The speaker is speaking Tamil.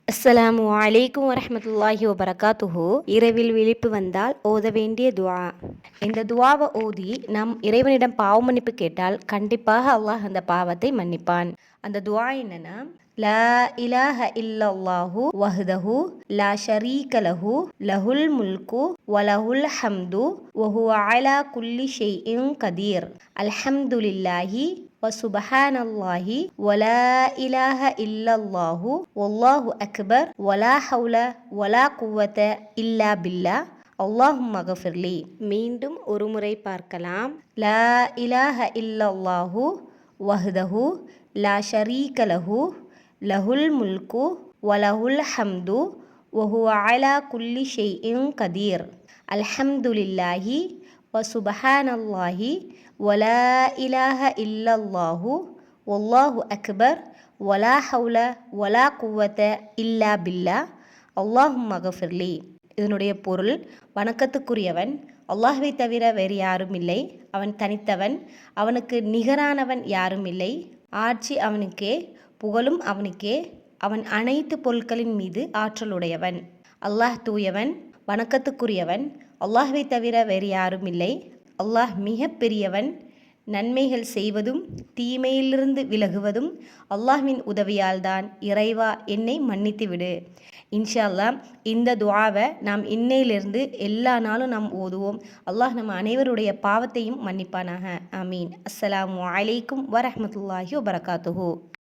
அஸ்ஸலாமு அலைக்கும் வரஹ்மத்துல்லாஹி வபரகாத்துஹு. இரவில் விழிப்பு வந்தால் ஓத வேண்டிய துஆ. இந்த துஆவை ஓதி நாம் இறைவனிடம் பாவ மன்னிப்பு கேட்டால் கண்டிப்பாக அல்லாஹ் அந்த பாவத்தை மன்னிப்பான். அந்த துஆ என்னன்னா, லா இலாஹ இல்லல்லாஹு வஹ்தஹு லா ஷரீக லஹு லஹுல் முல்கு வலஹுல் ஹம்து வஹுவ அலா குல்லி ஷைஇன் கதீர். அல்ஹம்துலில்லாஹி வசுபஹானல்லாஹி வலா இலாஹ இல்லல்லாஹு வல்லாஹு அக்பர் வலா ஹவுல வலா குவத இல்லா பில்லா அல்லாஹும்ம கஃபிர்லி. மீண்டும் ஒருமுறை பார்க்கலாம். லா இலாஹ இல்லல்லாஹு வஹ்தஹு லா ஷரீக லஹு லஹுல் முல்கு வலஹுல் ஹம்து வஹுவ அலா குல்லி ஷைஇன் கதீர். அல்ஹம்துலில்லாஹி வசுபஹானல்லாஹி வலா இலாஹ இல்லல்லாஹு வல்லாஹு அக்பர் வலா ஹவுல வலா குவத இல்லா பில்லா அல்லாஹும்ம கஃபிர்லி. இதனுடைய பொருள், வணக்கத்துக்குரியவன் அல்லாஹ்வை தவிர வேறு யாரும் இல்லை. அவன் தனித்தவன், அவனுக்கு நிகரானவன் யாரும் இல்லை. ஆட்சி அவனுக்கே, புகழும் அவனுக்கே. அவன் அனைத்து பொருட்களின் மீது ஆற்றலுடையவன். அல்லாஹ் தூயவன், வணக்கத்துக்குரியவன், அல்லாஹ்வை தவிர வேறு யாரும் இல்லை. அல்லாஹ் மிக பெரியவன். நன்மைகள் செய்வதும் தீமையிலிருந்து விலகுவதும் அல்லாஹ்வின் உதவியால்தான். இறைவா, என்னை மன்னித்து விடு. இன்ஷா அல்லாஹ் இந்த துஆவை நாம் இன்னையிலிருந்து எல்லா நாளும் நாம் ஓதுவோம். அல்லாஹ் நம்ம அனைவருடைய பாவத்தையும் மன்னிப்பானாக. ஆமீன். அஸ்ஸலாமு அலைக்கும் வரஹ்மத்துல்லாஹி வபரகாத்துஹு.